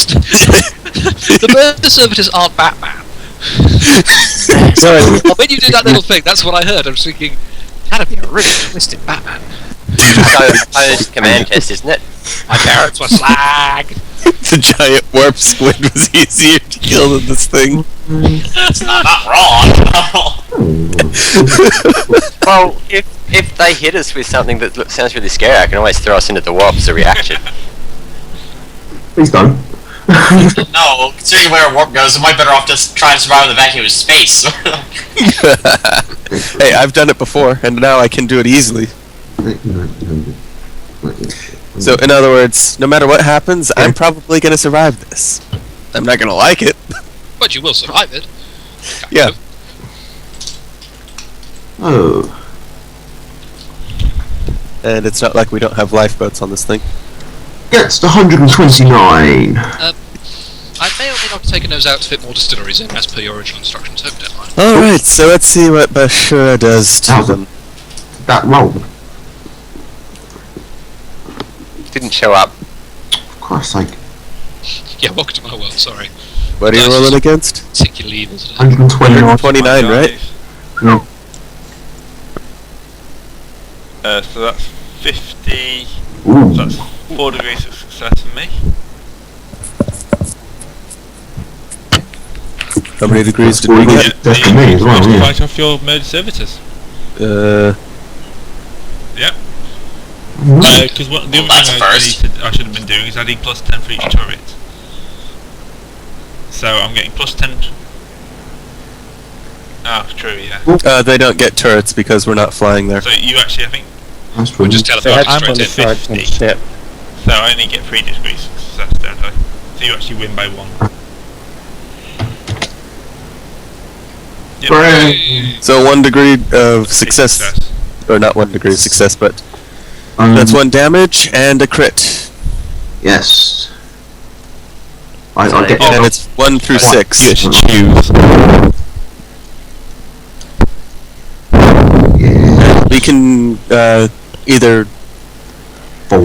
The bird servitors aren't Batman. When you did that little thing, that's what I heard. I was thinking, that'd be a really twisted Batman. Post command test, isn't it? My parents were slag. The giant warp squid was easier to kill than this thing. That's not wrong. Well, if they hit us with something that sounds really scary, I can always throw us into the warp as a reaction. Please don't. No, considering where a warp goes, it might be better off just trying to survive in the vacuum of space. Hey, I've done it before, and now I can do it easily. So, in other words, no matter what happens, I'm probably going to survive this. I'm not going to like it. But you will survive it. Yeah. Oh. And it's not like we don't have lifeboats on this thing. Gets to 129. I may or may not have taken those out to fit more distilleries in, as per your original instructions. Hope you don't mind. Alright, so let's see what Bashura does to them. That roll. Didn't show up. For Christ's sake. Yeah, welcome to my world, sorry. What are you rolling against? Particularly evil today. 129. 129, right? No. So that's 50. Ooh. That's 4 degrees of success for me. How many degrees did we get? That's for me as well, You yeah. fight off your murder servitors. Yeah. Because the other thing That's I should have been doing is adding plus 10 for each turret. So I'm getting plus 10. Oh, true, yeah. They don't get turrets because we're not flying there. So you actually, I think, That's We'll brilliant. just They teleport had I'm straight on in. the 25 on 50. ship. so I only get 3 degrees of success, don't I? So you actually win by 1. Yep. Hooray. So 1 degree of success. Or not 1 degree of success, but that's 1 damage and a crit. Yes. I get And it's 1 through 6. You get to choose. Yeah. We can either 4.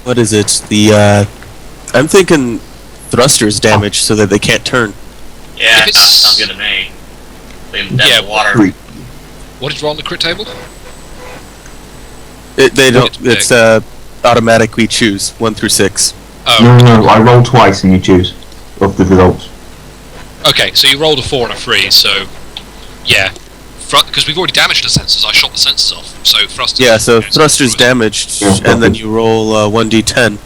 what is it? I'm thinking thrusters damage so that they can't turn. Yeah, If that it's- sounds good to me. Leave them dead Yeah, in the water. 3. What did you roll on the crit table? They don't. It's It's automatic. We choose 1 through 6. Oh, No, I roll twice and you choose of the results. okay, so you rolled a 4 and a 3, so... Yeah. Because we've already damaged the sensors, I shot the sensors off, so thrusters... Yeah. So thrusters damaged, Yeah, and then you roll 1d10.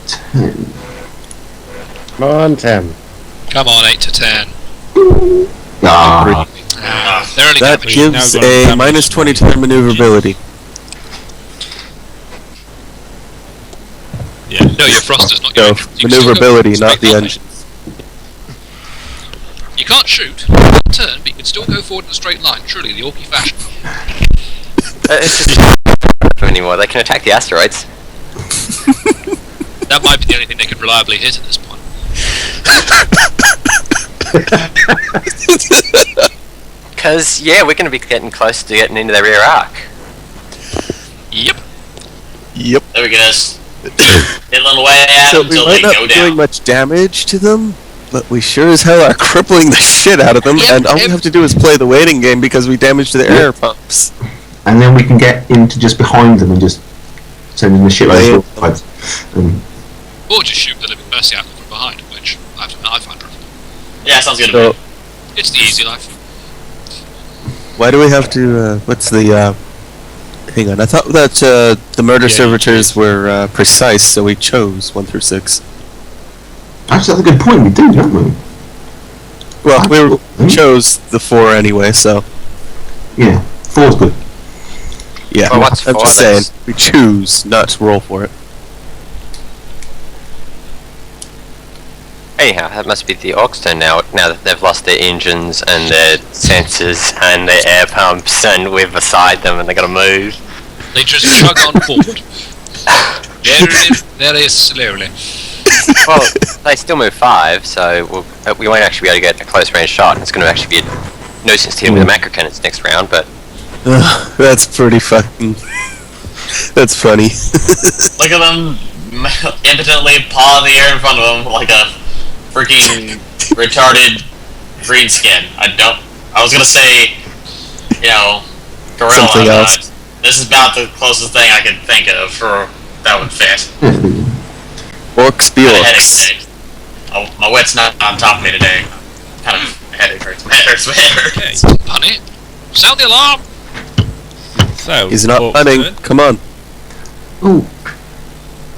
10. Come on, Tim. Come on, 8 to 10. Ah. They're only That damaged. gives now got a damage. minus 20 to their maneuverability. Yeah. No, your thrusters, not So your engines. You can still go maneuverability, not straight the line. engines. You can't shoot, you can't turn, but you can still go forward in a straight line. Truly, the Orky fashion. It's just anymore. They can attack the asteroids. That might be the only thing they can reliably hit at this point. Because, yeah, we're going to be getting close to getting into their rear arc. Yep. Yep. There we go. Just diddling away at So them we until might they not go be doing down. much damage to them, but we sure as hell are crippling the shit out of them, Yep, and all yep. we have to do is play the waiting game because we damaged their air pumps. And then we can get into just behind them and just send in the shit Right. like sides. Or just shoot the living mercy out of them from behind, which I find preferable. Yeah, sounds good to So me. It's the easy life. why do we have to? What's the? Hang on, I thought that the murder Yeah, servitors were precise, so we chose 1 through 6. Actually, that's a good point. We do, don't we? Well, we Absolutely. chose the 4 anyway, so Yeah. 4's good. yeah. Well, what's I'm 4? just saying, we choose not to roll for it. Anyhow, that must be the Orcs' turn now that they've lost their engines and their sensors and their air pumps and we're beside them and they've got to move. They just chug on forward. Very slowly. Well, they still move 5, so we won't actually be able to get a close range shot. It's going to actually be a nuisance to hit with the macro cannons next round, but That's pretty fucking... That's funny. Look at them impotently paw in the air in front of him like a freaking retarded green skin. I was gonna say, gorilla. Something else. But this is about the closest thing I could think of for that would fit. Orcs be Got a headache orcs. today. Oh, my wet's not on top of me today. Kind of headache hurts. My head hurts. My head hurts. Okay. Bunny, sound the alarm! So He's not Orcs running. turn. Come on. Ooh,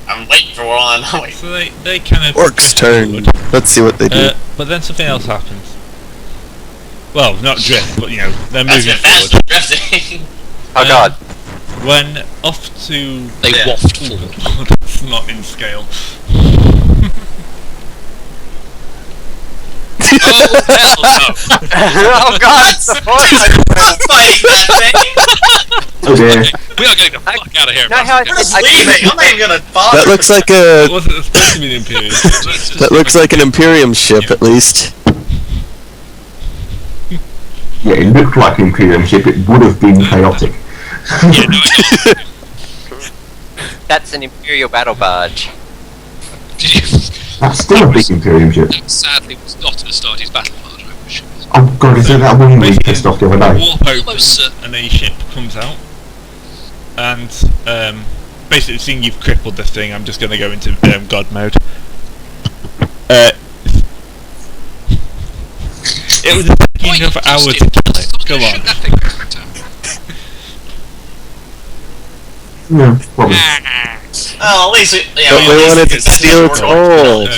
I'm waiting for one. I'm waiting. So they kind of Orcs turn. Let's see what they do. but then something else happens. Well, not drift, but they're That's moving been fast forward. drifting. Oh god. When off to They Yeah. waft forward. that's not in scale. Oh, hell no! Oh god, it's the force! I'm fighting that thing. oh dear. We are getting the fuck out of here, No, man. how We're just leaving. I'm not even gonna bother. That looks like a. It wasn't supposed to be the Imperium. That looks like an Imperium ship, at least. Yeah, it looked like an Imperium ship. It would have been chaotic. Yeah, no, I know. That's an Imperial battle barge. Did you? That's still a big Imperium ship. That sadly was not an Astartes battle barge, I wish it was. Oh god, is that one we Basically, pissed off the other day? Warp Almost opens certain. and a ship comes out. And basically, seeing you've crippled the thing, I'm just going to go into God mode. It was taking another hour to kill it. Come on. Shoot that thing back down. No, probably. Oh, at least But we wanted to steal its hold.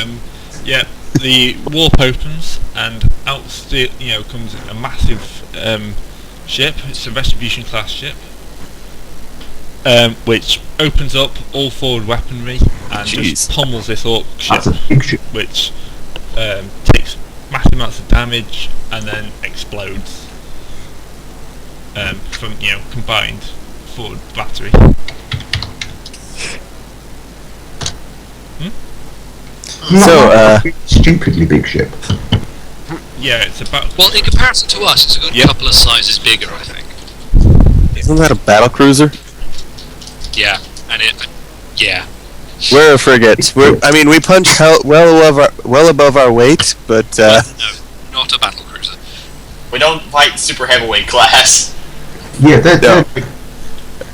Yeah, the warp opens and out comes a massive ship. It's a Retribution class ship, which opens up all forward weaponry and just Jeez. pummels this orc ship, That's a big ship. which takes massive amounts of damage and then explodes from combined forward battery. So, stupidly big ship. Yeah, it's about. Well, in comparison to us, it's a good Yep. couple of sizes bigger, I think. Isn't that a battle cruiser? Yeah, and yeah. We're a frigate. We punch well above our weight, but No, not a battle cruiser. we don't fight super heavyweight class. Yeah, they're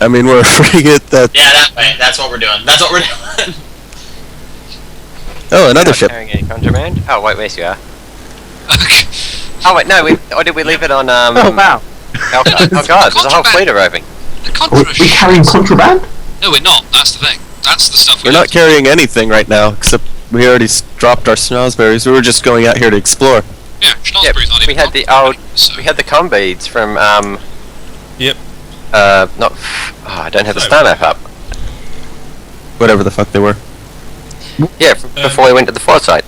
we're a frigate that. Yeah, that way. That's what we're doing. That's what we're doing. Oh, another Not ship. carrying any contraband? Oh wait, where's you are? Oh wait, no, or did we leave it on Oh wow. Alpha? Oh god, there's a whole fleet arriving. The Are contra we carrying contraband? No, we're not. That's the thing. That's the stuff We're not carrying anything right now, except we already dropped our schnozberries. We were just going out here to explore. Yeah, Schnozberry's not we even had the contraband, old, so- we had the com beads from Yep. not. I don't have the star map up. Whatever the fuck they were. Yeah, before we went to the foresight.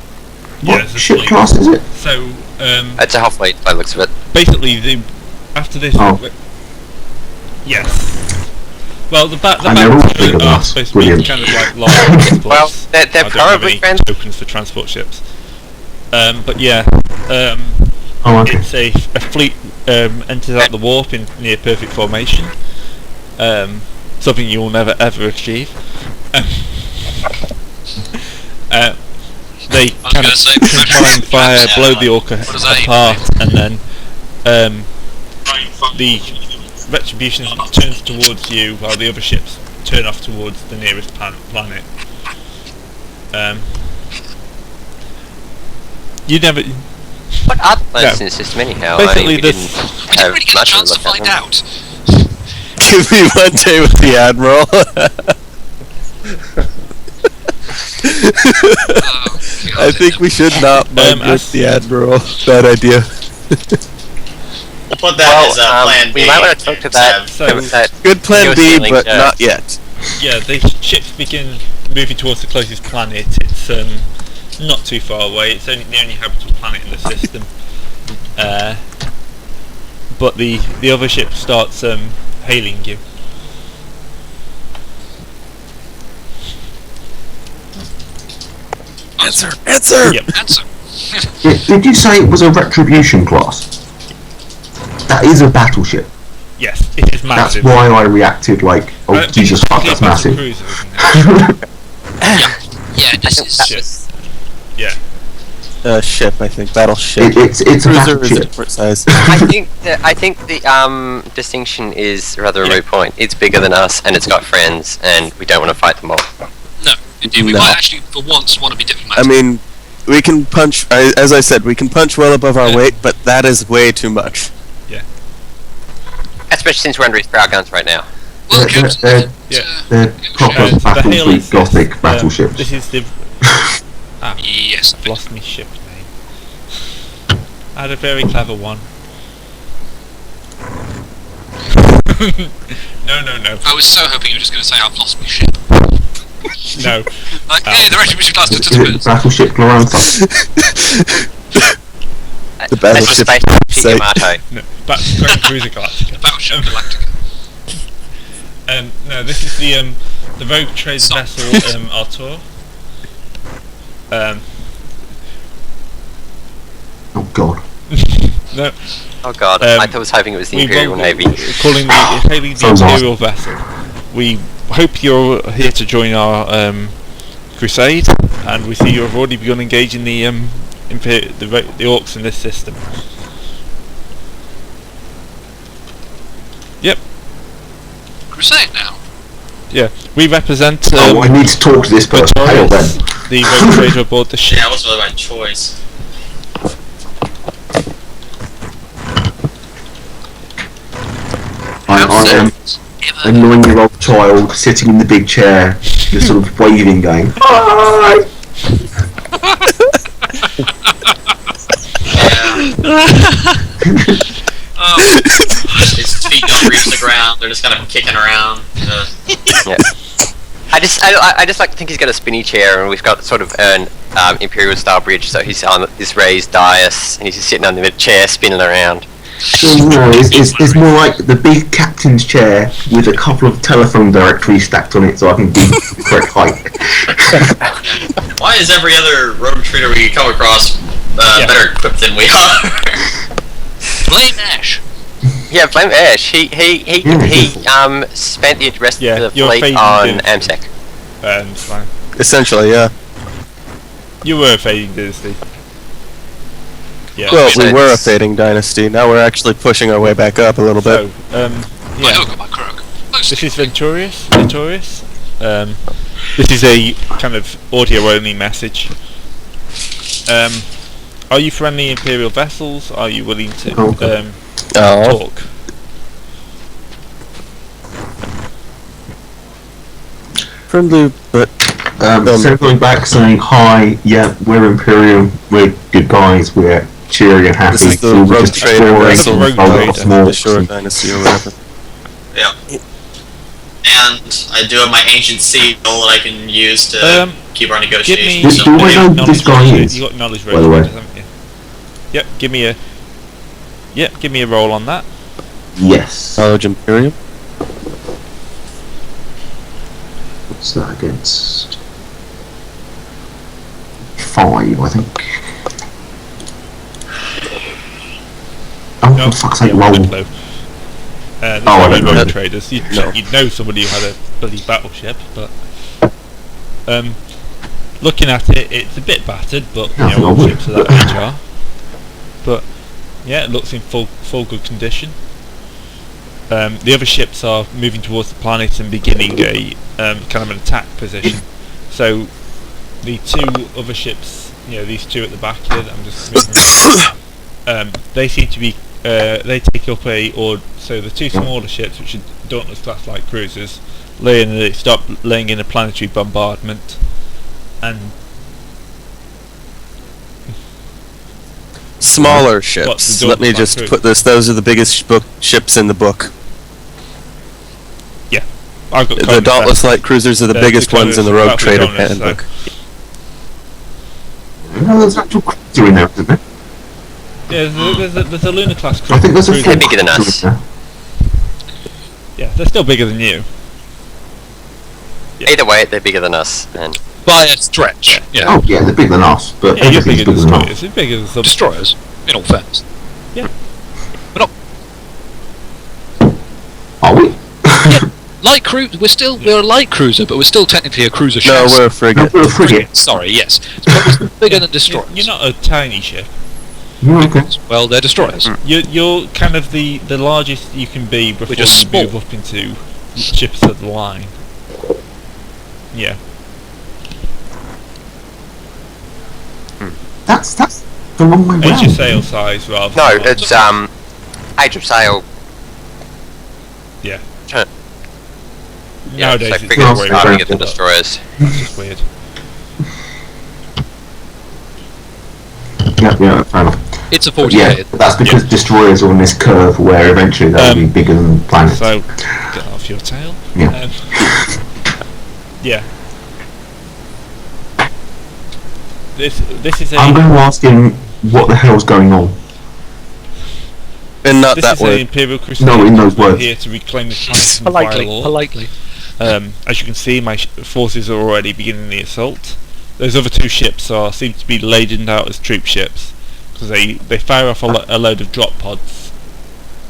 Yeah, What it's a ship fleet. class is it? So It's a whole fleet by the looks of it. basically, after this, Oh. yes. Well, the And they're all battles bigger than are us. supposed to be Brilliant. kind of like large. Well, they're I don't have probably any trans- tokens for transport ships. But yeah, Oh, okay. it's a fleet enters out the warp in near perfect formation. Something you will never ever achieve. They I was kind gonna of say, combine fire, Yeah, blow the orca does that apart, and then the Retribution turns towards you while the other ships turn off towards the nearest planet. You never. What are the planets in the system anyhow? Basically, we this- didn't We didn't have really get a much of a chance to look at find them. out. Give me one day with the Admiral. Oh, God. I think we should not mind with the Admiral. Bad idea. We'll put that as a plan B. we might want to talk to that. So- that Good plan Newest B, link, but not yet. Yeah, the ships begin moving towards the closest planet. It's not too far away. It's only the only habitable planet in the system. But the other ship starts hailing you. Answer! Answer! Yep. Answer. Yeah, did you say it was a Retribution class? That is a battleship. Yes, it is That's massive. why I reacted like, oh Jesus fuck, It's that's a battle massive. cruiser, isn't it? Yeah, this I think is. that was- Ship, I think. Battleship. It's a Cruiser is a battleship. different size. I think the distinction is rather a moot point. It's bigger than us, and it's got friends, and we don't want to fight them all. No, indeed. We No. might actually, for once, want to be diplomatic. I mean, we can punch, as I said, we can punch well above our Yeah. weight, but that is way too much. Especially since we're under his prow guns right now. well, They're- Captain, they're- Yeah. They're proper the Battle Hale Fleet is Gothic this, battleships. This is the yes, I've lost me ship name. I had a very clever one. No. I was so hoping you were just going to say I've lost my ship. No. Like, hey, the retribution class Is it participants. Battleship Glorantha? The That's battleship. the space say- Yamato. No. Grand Cruiser Galactica. Battleship Galactica. No, this is the Rogue Trader Stop. vessel Artur. Oh god. No, Oh god, I was hoping it was the Imperial Navy. calling the hailing the Sounds Imperial vessel. We hope you're here to join our crusade, and we see you have already begun engaging the the orcs in this system. Yep. Crusade now. Yeah, we represent Oh, I need to talk to this person. Hale then. Victorious, the Rogue Trader aboard the ship. Yeah, it wasn't really my choice. I am a 9-year-old child sitting in the big chair, just sort of waving, going, "Hi!" Oh, His feet don't reach the ground. They're just kind of kicking around. Yeah. I just like to think he's got a spinny chair, and we've got sort of an Imperial style bridge, so he's on this raised dais, and he's just sitting on the chair spinning around. No, it's more like the big captain's chair with a couple of telephone directories stacked on it so I can be the correct height. Why is every other rogue trader we come across better equipped than we are? Blame Ash. Yeah, blame Ash. He spent the rest Yeah, of the you're fleet fading on in. AMSEC. It's fine. Essentially, yeah. You were fading dynasty. Yeah. Well, we so were a it's- fading dynasty. Now we're actually pushing our way back up a little bit. So, My yeah. hook or my crook. This is Venturious. This is a kind of audio-only message. Are you friendly Imperial vessels? Are you willing to Okay. Oh, talk? friendly, but So going back saying, "Hi, yeah, we're Imperial, we're good guys, we're cheery and happy, this is the we were rogue just trader exploring vessel, Rogue our trader, small the Shore Dynasty or whatever. And I do have my ancient seal that I can use to keep our Give me. negotiations. Do I know who this guy is, You got knowledge by the way? roll, haven't you? Yep. Give me a. Yep. Give me a roll on that. Yes. Knowledge Imperium. What's that against? 5, I think. Oh, No. for fuck's sake, Yeah, roll. Wicklow. There's Oh, I only don't know. rogue traders. You'd know somebody who had a bloody battleship, but looking at it, it's a bit battered, but Yeah, I think I all would. ships of that age are. But yeah, it looks in full good condition. The other ships are moving towards the planet and beginning a kind of an attack position. So the two other ships, these two at the back here that I'm just moving around, they seem to be they take up so the two smaller ships, which are Dauntless class light cruisers, they start laying in a planetary bombardment, and Smaller What's ships. the Let me Dauntless just Crew? put this. Those are the biggest ships in the book. I've got The Conan Dauntless Light Cruisers are the biggest ones in the Rogue Trader Conan, so- handbook. No, there's actual cruiser in there, isn't there? Yeah, there's a Lunar class I think there's a cruiser. They're full bigger than cruiser us. in there. Yeah, they're still bigger than you. Either way, they're bigger than us. And By a stretch. Yeah. Oh yeah, they're bigger than us, but Yeah, you're everything's bigger than bigger than us. destroyers. You're bigger than some. Destroyers, in all fairness. Are we? Light cruiser. We're a light cruiser, but we're still technically a cruiser No, ship. we're a frigate. We're a frigate. Sorry, yes, but we're bigger than destroyers. You're not a tiny ship. Okay. Well, they're destroyers. You're kind of the largest you can be before you just move small. up into ships of the line. Yeah. That's the long way Age of round. sail size rather No, than... it's Age of Sail. Yeah. Yeah, Nowadays so it's frigates the not way are around, bigger than but destroyers. it's just weird. Yeah, fair enough. It's a 40k. Yeah, but that's because destroyers are on this curve where eventually they'll be bigger than planets. So, get off your tail. Yeah. Yeah. This is a... I'm going to ask him what the hell's going on. And not This that is an word. Imperial Crusade. No, in those We're words. here to reclaim the planets from Vylor. politely. As you can see, my forces are already beginning the assault. Those other two ships seem to be laden out as troop ships, because they fire off a load of drop pods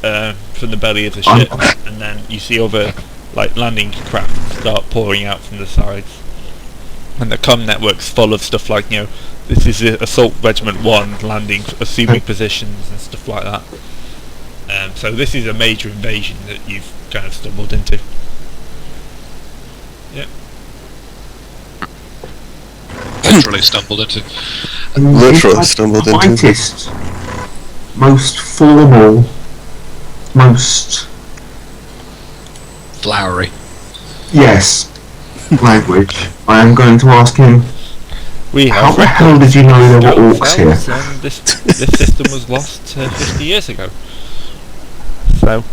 from the belly of the ship, and then you see other like landing craft start pouring out from the sides. And the comm network's full of stuff like, this is Assault Regiment 1 landing, assuming positions and stuff like that. So this is a major invasion that you've kind of stumbled into. Yep. Literally stumbled into. Literally It's like stumbled the into. lightest, most formal, most Flowery. yes language. I am going to ask him. We How have the hell did you know there were orcs here? and this system was lost 50 years ago. So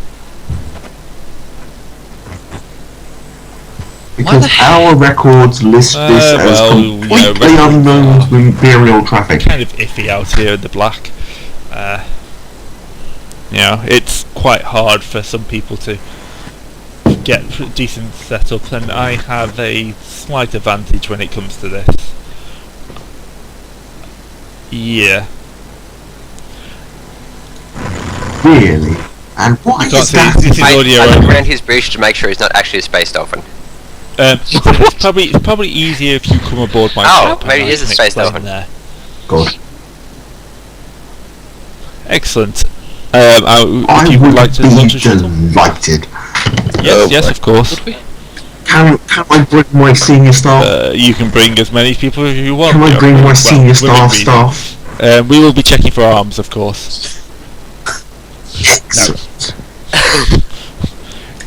Because our records list this as completely unknown to Imperial traffic. kind of iffy out here in the black. It's quite hard for some people to get decent setup, and I have a slight advantage when it comes to this. Yeah. Really? And why You can't is see, that? this is audio I look only. around his bridge to make sure he's not actually a space dolphin. It's probably easier if you come aboard my Oh, ship. maybe and it is I a can space explain dolphin. there. God. Excellent. I If you would like to launch a be shuttle? delighted. Yes, of course. Can I bring my senior staff? You can bring as many people as you want. Can I bring my senior within staff? reason. We will be checking for arms, of course. Excellent.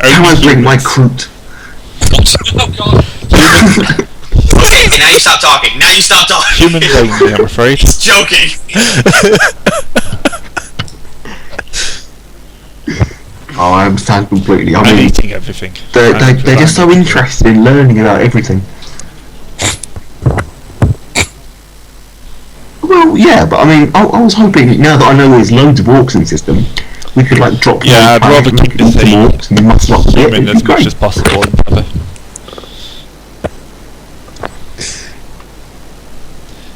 Only Can I bring my humans. crew? Oh god. Okay, now you stop talking. Now you stop talking. Humans only, I'm afraid. Joking. Oh, I understand completely. I I'm mean, eating everything. they're just so interested in learning about everything. Well, yeah, but I mean, I was hoping now that I know there's loads of orcs in the system, we could like drop. Yeah, one I'd rather planet, keep make this some a orcs and muscle up a bit. Human It'd as be much great. as possible.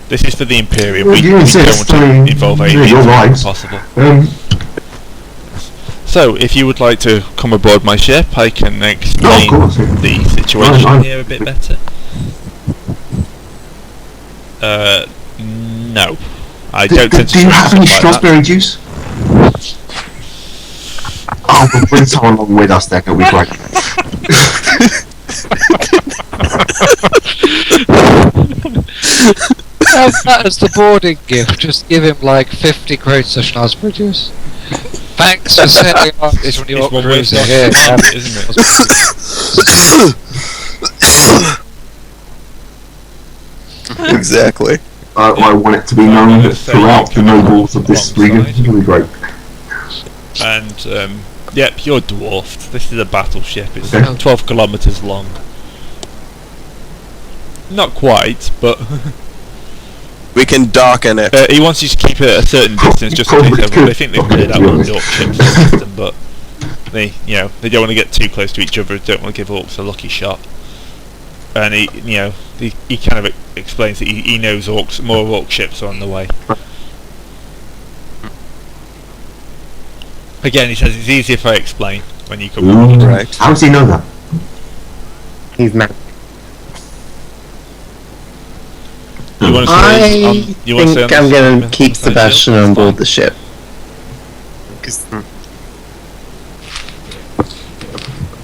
This is for the Imperium. Well, We you don't insist, want I mean, to involve yeah, aliens your if lives. possible. Um, So, if you would like to come aboard my ship, I can explain course, yeah. the situation I'm- here a bit better. No. I don't tend to do you do have any stuff like that. strawberry juice? Oh, we'll bring someone along with us then, it'll be great. Have that as the boarding gift. Just give him like 50 crates of schnozberry juice. Thanks for sending on this on your It's one way cruiser. to Here, start, have it. isn't it? Exactly. I want it to be known throughout the nobles of this region. It'll be great. And, yep, you're dwarfed. This is a battleship. It's Okay. 12 kilometres long. Not quite, but We can dock in it. he wants you to keep it at a certain distance just in case everyone. They think they've cleared out one of the orc ships in the system, but they don't want to get too close to each other. Don't want to give orcs a lucky shot. And he kind of explains that he knows more orc ships are on the way. Again, he says it's easier if I explain when you come. Ooh, Right. how does he know that? He's mad. You want to I say? You want to say think I'm gonna keep Sebastian on board the ship.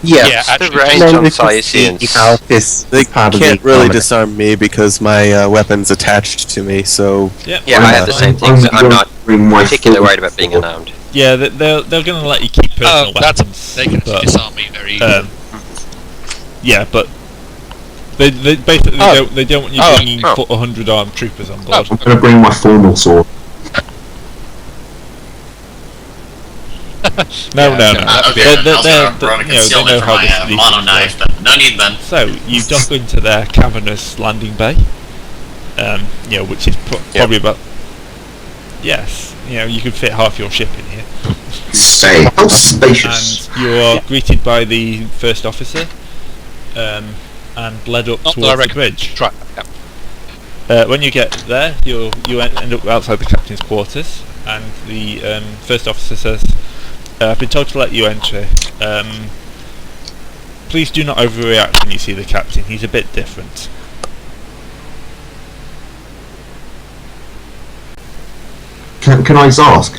Yeah. Yeah, The actually, range Then on we can see Sayasians. how this They part of can't the really economy- disarm me because my weapon's attached to me. So Yeah, I have the same thing. So I'm not particularly worried about being unarmed. Yeah, they're going to let you keep personal weapons. they can but, disarm me very easily. yeah, but they basically Oh. they don't want you Oh. bringing 100 armed troopers on board. I'm gonna bring my formal sword. No. Okay, They're- I was they're- gonna run a you know, they concealment know for how my these mono things knife, work. but no need then. So you dock into their cavernous landing bay, which is probably about. Yes, you could fit half your ship in here, How spacious. and you are greeted by the first officer, and led up Not that I towards the recommend. bridge. Try. Yeah. When you get there, you end up outside the captain's quarters, and the first officer says, "I've been told to let you enter. Please do not overreact when you see the captain. He's a bit different." Can I just ask?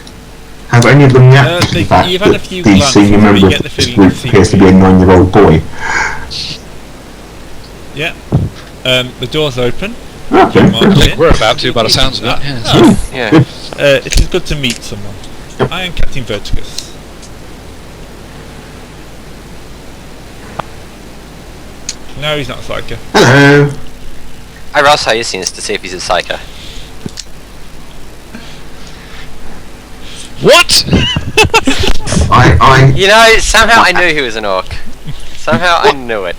Have any of them reacted to the fact you've had a that few the glances, senior but you member get of the this feeling group you've seen appears to be a it. 9-year-old boy? Yeah. The door's open. Okay. March in. We're about to, by the sounds of it. Yeah. It is good to meet someone. I am Captain Vertigus. No, he's not a psycho. Hello. I rouse Sayasians to see if he's a psyker. What? I You know, somehow I knew he was an orc. Somehow I knew it.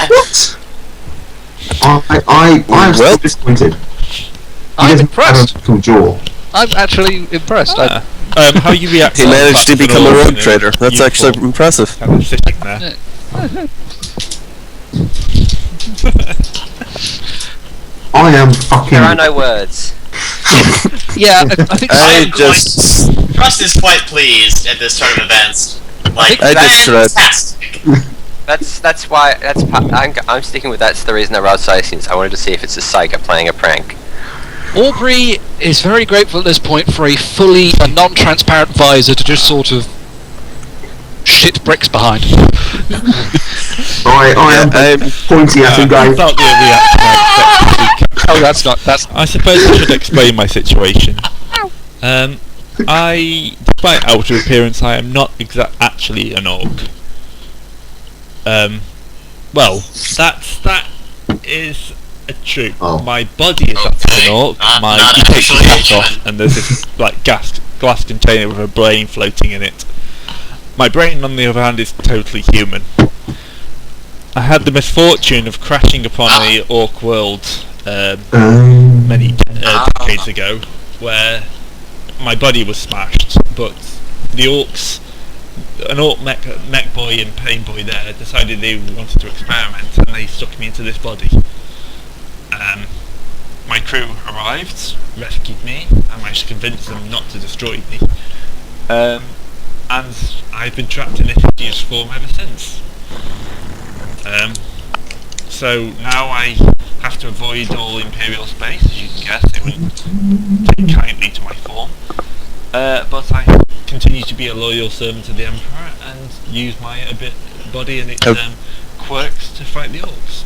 what? I am so Well- disappointed. I'm He doesn't impressed. have a jaw. I'm actually impressed. How you react? he to the managed fact to that become a all, rogue trader. That's youthful, actually impressive. kind of sitting there. I am fucking. There are no words. Yeah, I think I I'm just Trust is quite pleased at this turn of events. Like, I just read- fantastic. That's why I'm sticking with that's the reason I roused Sayasians. I wanted to see if it's a psyker playing a prank. Aubrey is very grateful at this point for a non-transparent visor to just sort of shit bricks behind. I am I'm pointing at him going. Without the reaction I expected. Oh, that's. I suppose I should explain my situation. Despite outer appearance, I am not actually an orc. Well, that is a true. Oh. My body is that of an orc. Not You take the actually, cap Ashman. off, and there's this like glass container with a brain floating in it. My brain, on the other hand, is totally human. I had the misfortune of crashing upon a orc world many decades ago, where my body was smashed, but the orcs, an orc mech boy and pain boy there, decided they wanted to experiment, and they stuck me into this body. My crew arrived, rescued me, I managed to convince them not to destroy me, and I've been trapped in this hideous form ever since. So now I have to avoid all Imperial space, as you can guess. They wouldn't take kindly to my form. But I continue to be a loyal servant to the Emperor and use my body and its quirks to fight the orcs.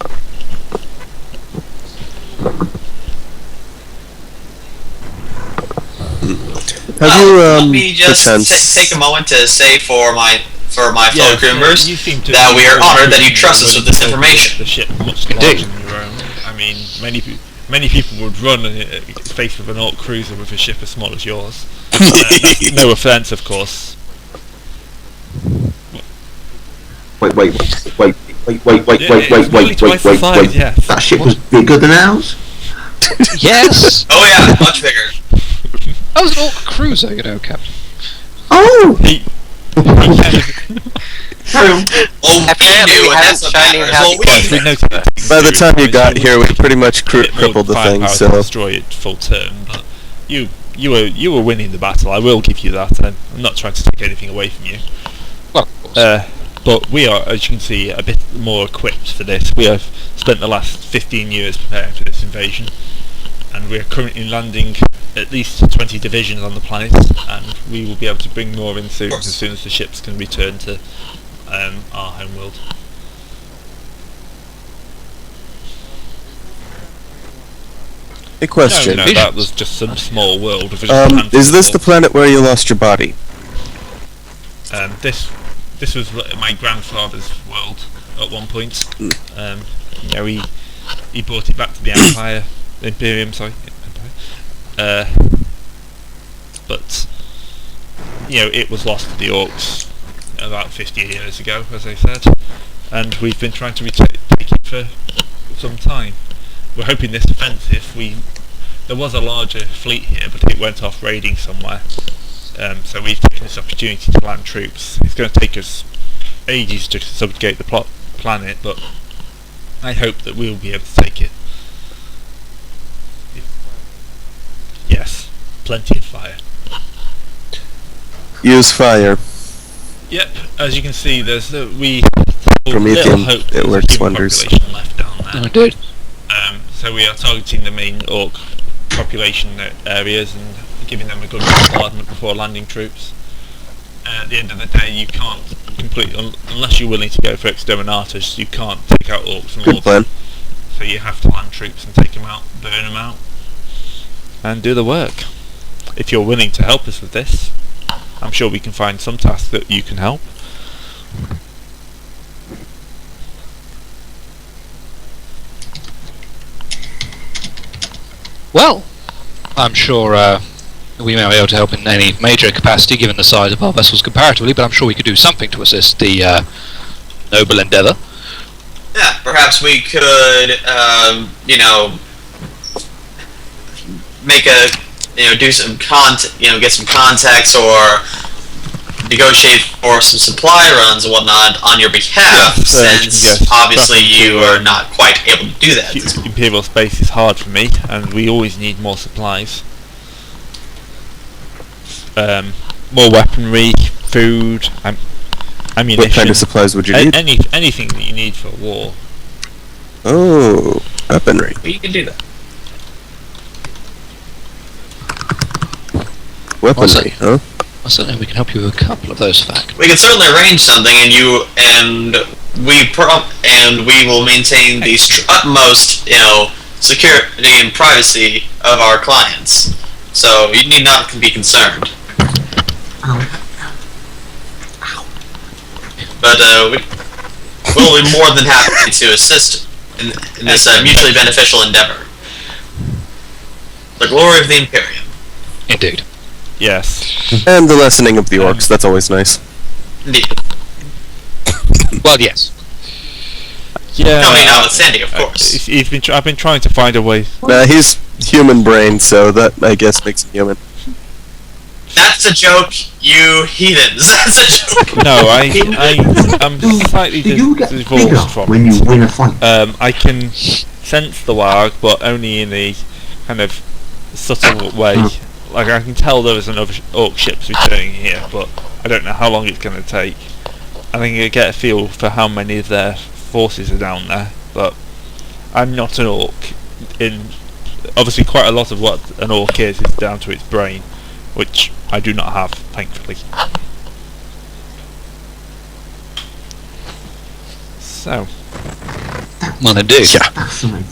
have you Let me just perchance- take a moment to say for my fellow crew members you seem to that be we are very honored that you good trust us when with this you go to information. get the ship much larger than your own. I mean, many people would run faced with an orc cruiser with a ship as small as yours. No offence, of course. Wait. It's nearly twice the size, yes. That ship was bigger than ours? Yes! Oh yeah, much bigger. That was an orc cruiser, you know, Captain. Oh! He kind of Oh, Apparently we we knew, and haven't that's what shown him matters. how Well, to we get we knew. noted it takes By the time you got quite here, we pretty much a bit more crippled the thing. firepower to So destroy it full term, but you were winning the battle. I will give you that. I'm not trying to take anything away from you. Well, of course. But we are, as you can see, a bit more equipped for this. We have spent the last 15 years preparing for this invasion, and we are currently landing at least 20 divisions on the planet, and we will be able to bring more in soon, as soon as the ships can return to our homeworld. A question. No, that was just some small world. Of just a handful Is this of- the planet where you lost your body? This was my grandfather's world at one point. He brought it back to the Empire, Imperium, sorry, Empire. But it was lost to the Orcs about 50 years ago, as I said, and we've been trying to take it for some time. We're hoping this offensive. There was a larger fleet here, but it went off raiding somewhere. So we've taken this opportunity to land troops. It's going to take us ages to subjugate the planet, but I hope that we'll be able to take it. Yes, plenty of fire. Use fire. Yep, as you can see, there's Promethean, hope it there's works a human wonders. population left down there. Oh, dude. So we are targeting the main Orc population areas and giving them a good bombardment before landing troops. At the end of the day, you can't unless you're willing to go for exterminatus, you can't take out Orcs from Good Orcs. plan. So you have to land troops and take them out, burn them out, and do the work. If you're willing to help us with this, I'm sure we can find some tasks that you can help. Well, I'm sure we may be able to help in any major capacity given the size of our vessels comparatively, but I'm sure we could do something to assist the noble endeavour. Yeah, perhaps we could, make do some get some contacts or negotiate for some supply runs and whatnot on your behalf, since obviously you are not quite able to do that. Imperial space is hard for me, and we always need more supplies. More weaponry, food, ammunition. What kind of supplies would you need? Anything that you need for war. Oh, weaponry. You can do that. Weaponry, huh? Well, certainly we can help you with a couple of those facts. We can certainly arrange something, and we will maintain the utmost, security and privacy of our clients. So you need not be concerned. But we'll be more than happy to assist in this mutually beneficial endeavor. The glory of the Imperium. Indeed. Yes. And the lessening of the Orcs, that's always nice. Indeed. Well, yes. Yeah. Company notwithstanding, of course. I've been trying to find a way. He's human brain, so that, I guess, makes him human. That's a joke, you heathens. That's a joke. No, I'm slightly Do you get bigger divorced from when you win a fight? I can sense the Warg, but only in a kind of subtle way. Like, I can tell there is another Orc ships returning here, but I don't know how long it's going to take. I think I get a feel for how many of their forces are down there, but I'm not an Orc. Obviously, quite a lot of what an Orc is down to its brain, which I do not have, thankfully. So. Well, indeed. Yeah. Fascinating.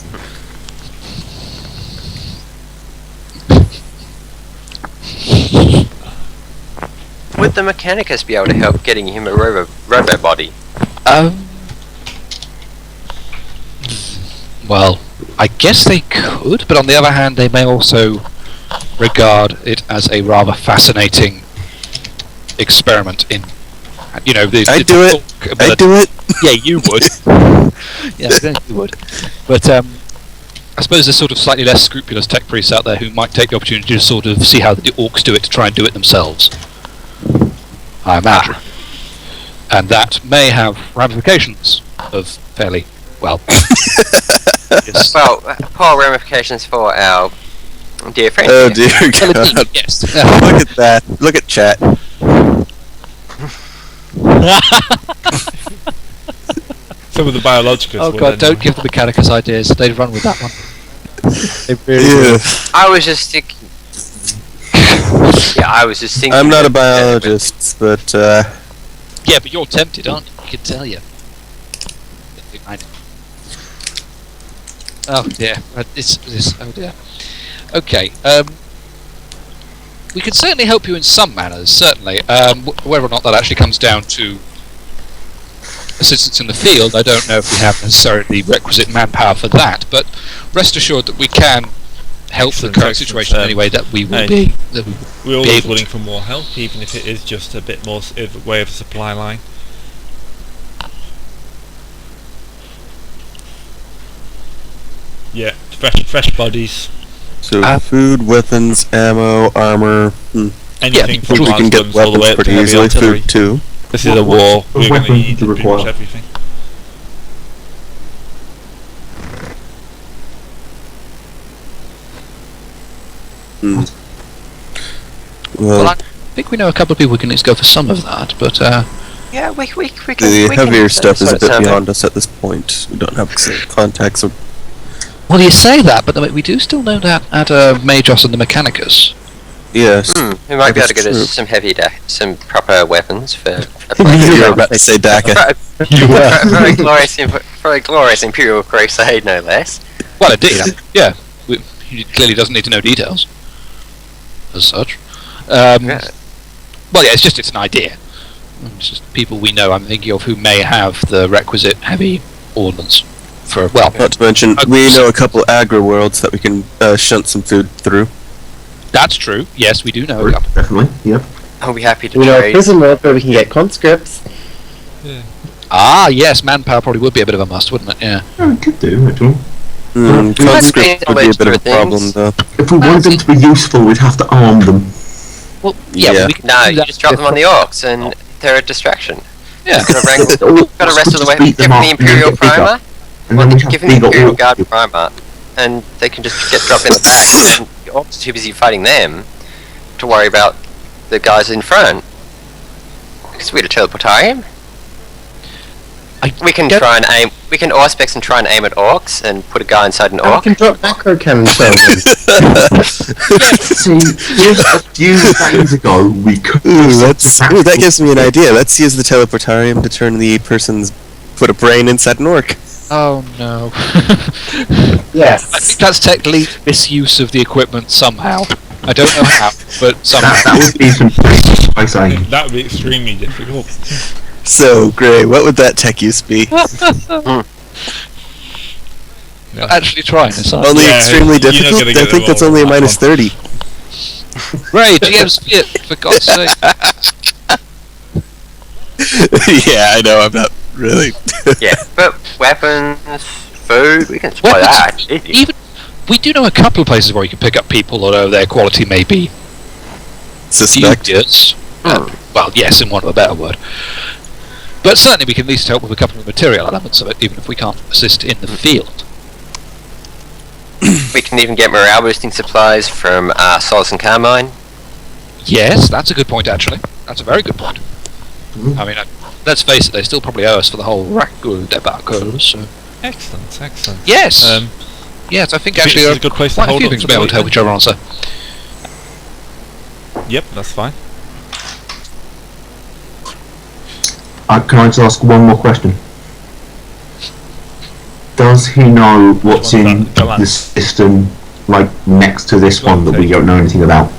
Would the Mechanicus be able to help getting him a robo body? Well, I guess they could, but on the other hand, they may also regard it as a rather fascinating experiment in, I'd do it. I'd do it. Yeah, you would. Yes, then you would. But I suppose there's sort of slightly less scrupulous tech priests out there who might take the opportunity to sort of see how the Orcs do it to try and do it themselves. I imagine. And that may have ramifications of fairly, well... yes. Well, poor ramifications for our dear friend. Oh here. dear God. Yes. Look at that. Look at chat. Some of the biologicals. Oh would god, don't anyway. give the Mechanicus ideas. They'd run with that one. They really Yeah. would. I was just thinking. Yeah, I was just thinking. I'm not a that- biologist, but Yeah, but you're tempted, aren't you? I can tell you. Oh dear. Oh dear. Okay. We can certainly help you in some manners, certainly. Whether or not that actually comes down to assistance in the field, I don't know if we have necessarily the requisite manpower for that, but rest assured that we can help the Excellent, current excellent. situation in any way that we will Hey. be. That we will We're be always able willing to. for more help, even if it is just a bit more a way of a supply line. Yeah, fresh bodies. so food, weapons, ammo, armor. Anything I from think we can large get guns all the way weapons up to pretty heavy easily. artillery. Food too. This is a war. what We're going to weapons need do you pretty much require? everything. Well, Well, I think we know a couple of people who can at least go for some of that, but Yeah, we can. the we heavier can stuff is sort a it bit something. beyond us at this point. We don't have contacts. Or, well, you say that, but we do still know that at Magos and the Mechanicus. yes. We might be able That to is get us true. some some proper weapons for You were about to say DACA. for a glorious Imperial Crusade, no less. Well, indeed, yeah. He clearly doesn't need to know details, as such. Yeah. Well, yeah, it's an idea. It's just people we know, I'm thinking of, who may have the requisite heavy ordnance for, well, Not to mention, we know a couple agri worlds that we can shunt some food through. that's true. Yes, we do know a couple. Definitely, yep. I'll be happy to We know a trade. prison world where we can get conscripts. Ah, yes, manpower probably would be a bit of a must, wouldn't it? Yeah. Oh, we could do, actually. Conscript would be a bit of a things. problem, though. If we want them to be useful, we'd have to arm them. Well, Yeah. well, we can No, do you that. just drop them on the orcs and they're a distraction. Yeah. Got to wrangle, got to wrestle the way. Give them the Imperial Primer, And then we have give them the bigger Imperial orcs. Guard Primer, and they can just get dropped in the back. And the orcs are too busy fighting them to worry about the guys in front. Because we're a teleportarium. We can get- try and aim. We can auspex and try and aim at orcs and put a guy inside an And we orc. can drop macro cannon shells in. See, just a few days ago, we could. That gives me an idea. Let's use the teleportarium to turn the person's put a brain inside an orc. Oh, no. Yes. I think that's technically misuse of the equipment somehow. I don't know how, but somehow. That would be some I say. That would be extremely difficult. So, Gray, what would that tech use be? Actually trying this out. Only Yeah, extremely you're not difficult? gonna I get think it that's all only a on that minus one. 30. Ray, GM's fit, for God's sake. Yeah, I know, I'm not really. Yeah, but weapons, food, we can supply that. Easy. Even we do know a couple of places where you can pick up people, although their quality may be Suspect. dubious. Well, yes, in want of a better word. But certainly we can at least help with a couple of material elements of it, even if we can't assist in the field. We can even get morale boosting supplies from Solace and Carmine. Yes, that's a good point, actually. That's a very good point. I mean, let's face it, they still probably owe us for the whole Rakgul debacle, so... Excellent, excellent. Yes! Yes, I think This actually is there a good place to quite a hold few on things to to be able the to help each other answer. Yep, that's fine. Can I just ask one more question? Does he know what's What's in that? Go on. the system, like next to this one that we don't know anything about?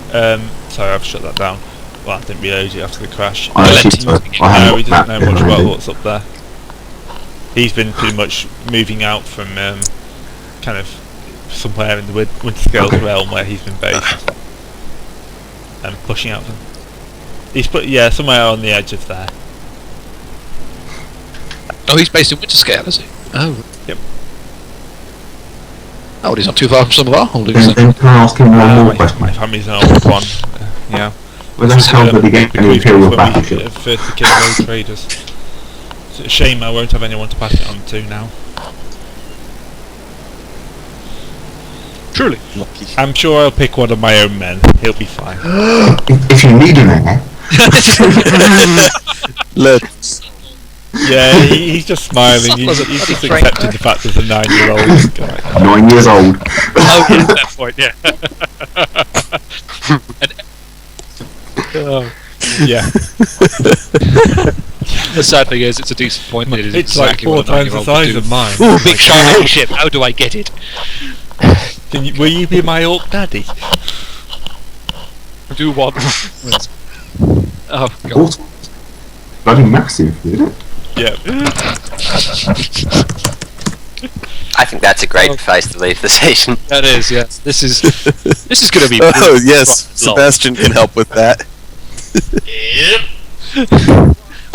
Sorry, I've shut that down. Well, I didn't realise it after the crash. I let actually- him- I haven't No, he got doesn't that know much about already. what's up there. He's been pretty much moving out from kind of somewhere in the Winterscales Okay. realm where he's been based, and pushing out from. He's somewhere on the edge of there. Oh, he's based in Winterscale, is he? Oh. Yep. Oh, well, he's not too far from some of our holdings. Then can I ask him one more my question? family's an old one. Yeah. Well, that's how Um, they get an we've Imperial when we battleship. first became road traders. It's a shame I won't have anyone to pass it on to now. Truly. I'm sure I'll pick one of my own men. He'll be fine. If you need him there, Let's. Yeah, he's just smiling. He's just accepted the fact there's a 9-year-old guy. 9 years old. Oh, yeah, at that point, yeah. Yeah. The sad thing is, it's a decent point. It is It's exactly like 4 what a times the 9-year-old would size do. of mine. Ooh, big shiny ship. How do I get it? Will you be my orc daddy? Do one. Oh god. What? Bloody massive, isn't it? Yeah. I think that's a great place to leave the session. That is, yes. This is going to be. Oh yes, long. Sebastian can help with that. Yep.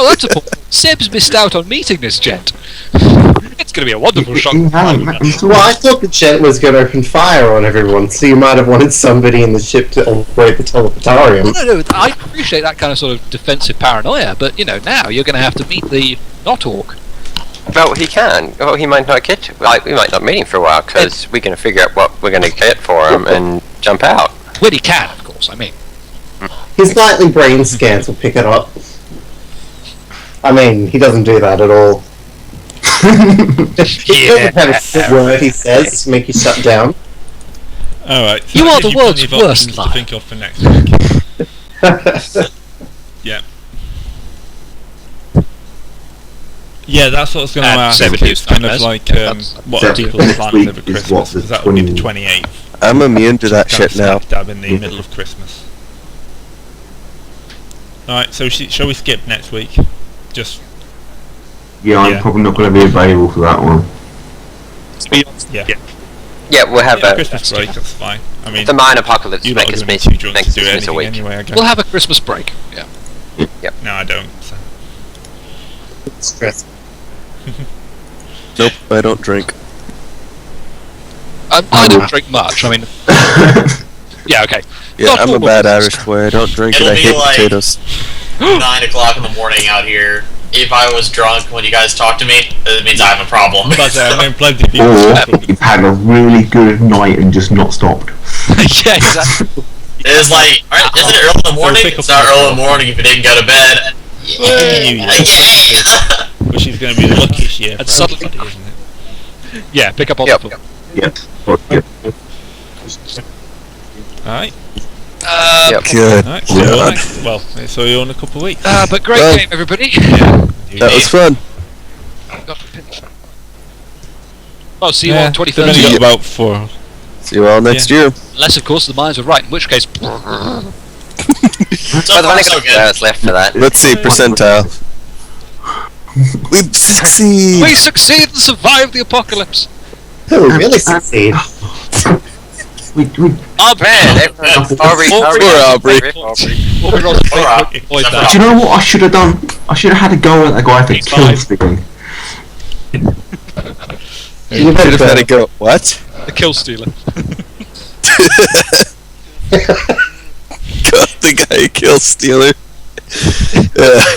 Oh, that's a point. Seb's missed out on meeting this gent. It's going to be a wonderful shock. Well, Well, I thought the jet was going to open fire on everyone, so you might have wanted somebody in the ship to operate the teleportarium. No, I appreciate that kind of sort of defensive paranoia, but now you're going to have to meet the not orc. Well, he can. Well, he might not get to. Like, we might not meet him for a while because we're going to figure out what we're going to get for him and jump out. When he can, of course. I mean, His nightly brain scans will pick it up. I mean, he doesn't do that at all. He doesn't have a good word, he says, to make you shut down. Alright. So You that are gives the world's plenty of worst options liar. to think of for next week. Yeah. Yeah, that's what I was going to And ask. 70 It's kind of is like, fine, yes. what are people's Next plans week over is Christmas? what, the Because that would be the 20 28th. I'm immune to that Kind of shit now. smack dab in the middle of Christmas. Alright, so shall we skip next week? Just, Yeah, I'm Yeah. probably not going to be available for that one. yeah. Yeah, we'll have Yeah, a. Christmas break, that's fine. I mean, The mine apocalypse you lot make are us going miss, to be too drunk make to us do miss a anything week. anyway, I guess. we'll have a Christmas break. Yeah. No, I don't. So. Stress. Nope, I don't drink. I don't drink much. I mean, yeah, okay. Yeah, Not I'm a all bad of us. Irish boy. I don't drink and It'll I be hate like- potatoes. 9 o'clock in the morning out here. If I was drunk when you guys talk to me, it means I have a problem. But I mean, plenty of people. Or you've had a really good night and just not stopped. Yeah, exactly. It's like, alright, isn't it early in the morning? pick up It's not the early in phone. the morning if you didn't go to bed. New Year. Which is going to be the luckiest year for And suddenly- everybody, isn't it? Yeah, pick up on Yep. the phone. Yep. Alright, Yep. Good. alright. So Yeah. so you're in a couple of weeks. But great Well- game, everybody. That was fun. Oh, see you Yeah, on they've 23rd. only got about 4. See you all next year. Unless, of course, the mines are right, in which case... So Well, they've far, only so got 2 good. hours left for that. Let's see, percentile. We've succeeded! We succeed and survive the apocalypse! Oh, really succeed. We Oh, Man, everyone's Aubrey. Poor Aubrey. Aubrey rolls a fake Alright. point to avoid Do Do that. you know what I should have done? I should have had a go at that guy for kill Fine. stealing. You Should better have had to go. What? The kill stealer. God, the guy who kills Stealer.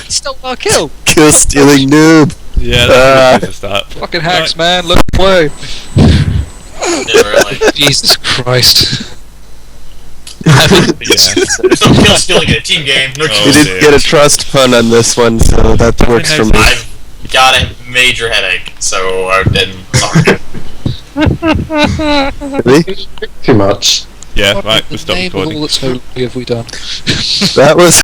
Stole our kill! Kill stealing noob. Yeah, that's a good start. Fucking hacks, man, look away! Yeah, really. Jesus Christ. Yeah. There's no kill stealing in a team game. No Oh, We kill. didn't get a trust fund on this one, so that works for me. I've got a major headache, so I didn't. Really? Too much. Yeah, What right, in we'll the stop name of recording. all that's holy have we done? That was